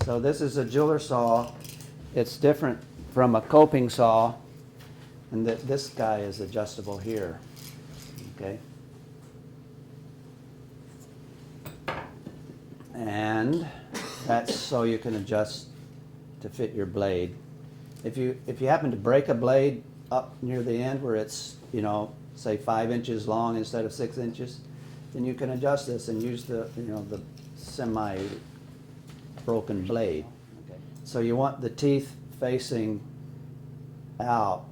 So this is a jeweler saw. It's different from a coping saw, and that this guy is adjustable here. Okay. And that's so you can adjust to fit your blade. If you happen to break a blade up near the end where it's, say 5 inches long instead of 6 inches, then you can adjust this and use the semi-broken blade. Okay. So you want the teeth facing out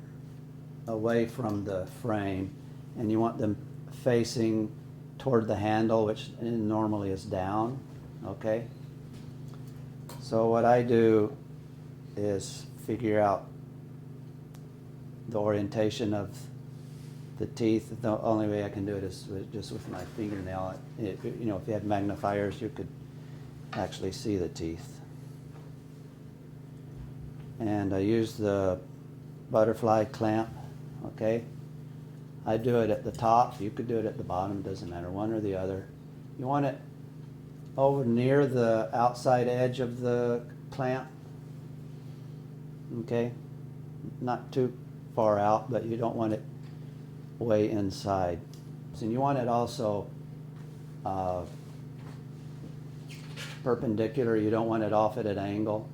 away from the frame, and you want them facing toward the handle, which normally is down. Okay. So what I do is figure out the orientation of the teeth. The only way I can do it is just with my fingernail. If you had magnifiers, you could actually see the teeth. And I use the butterfly clamp. Okay. I do it at the top. You could do it at the bottom. Doesn't matter, one or the other. You want it over near the outside edge of the clamp. Okay, not too far out, but you don't want it way inside. And you want it also perpendicular. You don't want it off at an angle.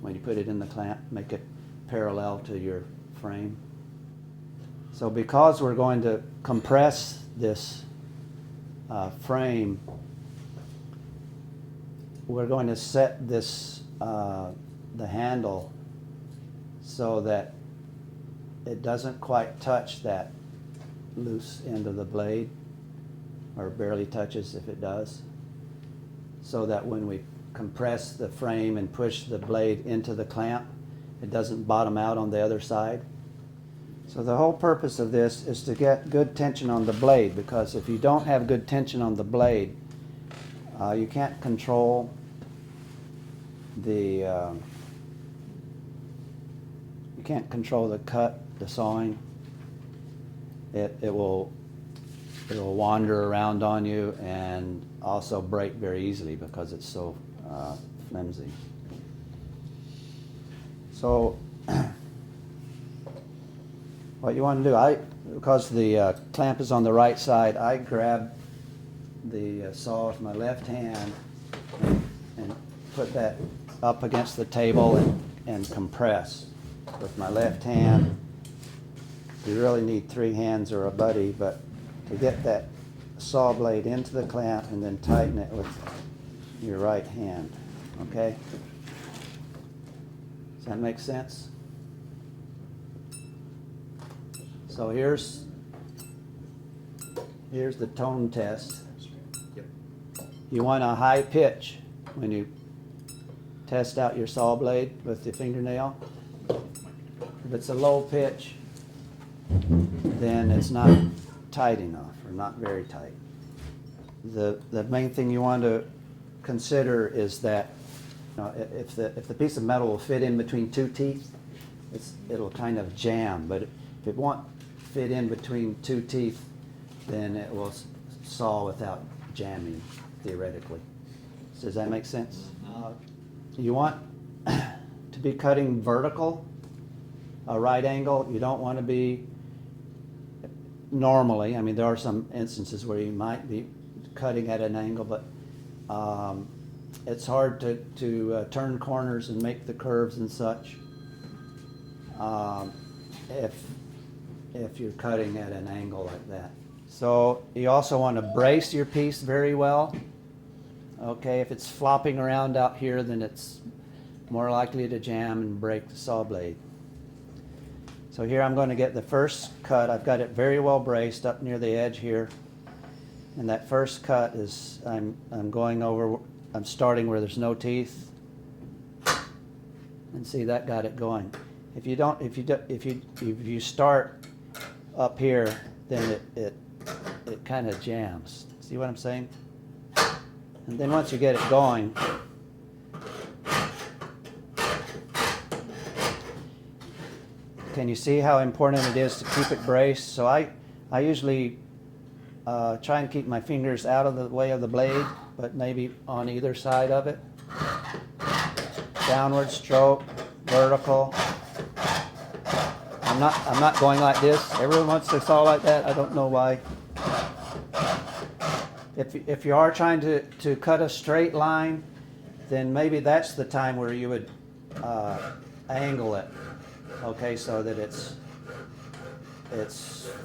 When you put it in the clamp, make it parallel to your frame. So because we're going to compress this frame, we're going to set this the handle so that it doesn't quite touch that loose end of the blade, or barely touches if it does, so that when we compress the frame and push the blade into the clamp, it doesn't bottom out on the other side. So the whole purpose of this is to get good tension on the blade, because if you don't have good tension on the blade, you can't control the cut, the sawing. It will wander around on you and also break very easily because it's so flimsy. So what you want to do, because the clamp is on the right side, I grab the saw with my left hand and put that up against the table and compress with my left hand. You really need 3 hands or a buddy, but to get that saw blade into the clamp and then tighten it with your right hand. Okay? Does that make sense? So here's the tone test. You want a high pitch when you test out your saw blade with the fingernail. If it's a low pitch, then it's not tight enough, or not very tight. The main thing you want to consider is that if the piece of metal will fit in between 2 teeth, it'll kind of jam. But if it won't fit in between 2 teeth, then it will saw without jamming, theoretically. Does that make sense? You want to be cutting vertical, a right angle. You don't want to be normally, I mean, there are some instances where you might be cutting at an angle, but it's hard to turn corners and make the curves and such if you're cutting at an angle like that. So you also want to brace your piece very well. Okay, if it's flopping around out here, then it's more likely to jam and break the saw blade. So here I'm going to get the first cut. I've got it very well braced up near the edge here. And that first cut is, I'm starting where there's no teeth. And see, that got it going. If you start up here, then it kind of jams. See what I'm saying? And then once you get it going, can you see how important it is to keep it braced? So I usually try and keep my fingers out of the way of the blade, but maybe on either side of it. downward stroke, vertical. I'm not going like this. Everyone wants to saw like that. I don't know why. If you are trying to cut a straight line, then maybe that's the time where you would angle it, okay, so that it's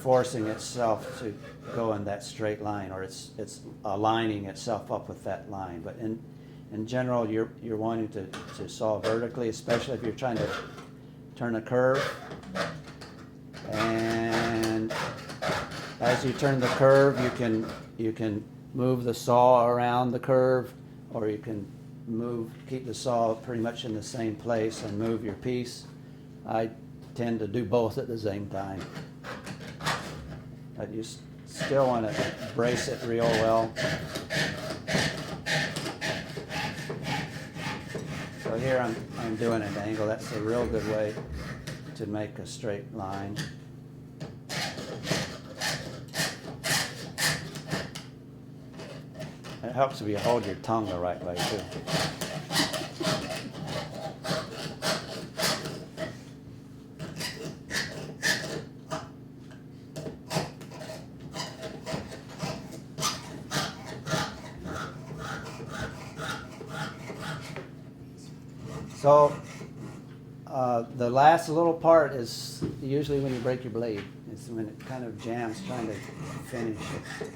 forcing itself to go in that straight line, or it's aligning itself up with that line. But in general, you're wanting to saw vertically, especially if you're trying to turn a curve. And as you turn the curve, you can move the saw around the curve, or you can keep the saw pretty much in the same place and move your piece. I tend to do both at the same time. But you still want to brace it real well. So here I'm doing an angle. That's a real good way to make a straight line. It helps if you hold your tongue the right way too. So the last little part is usually when you break your blade. It's when it kind of jams trying to finish it.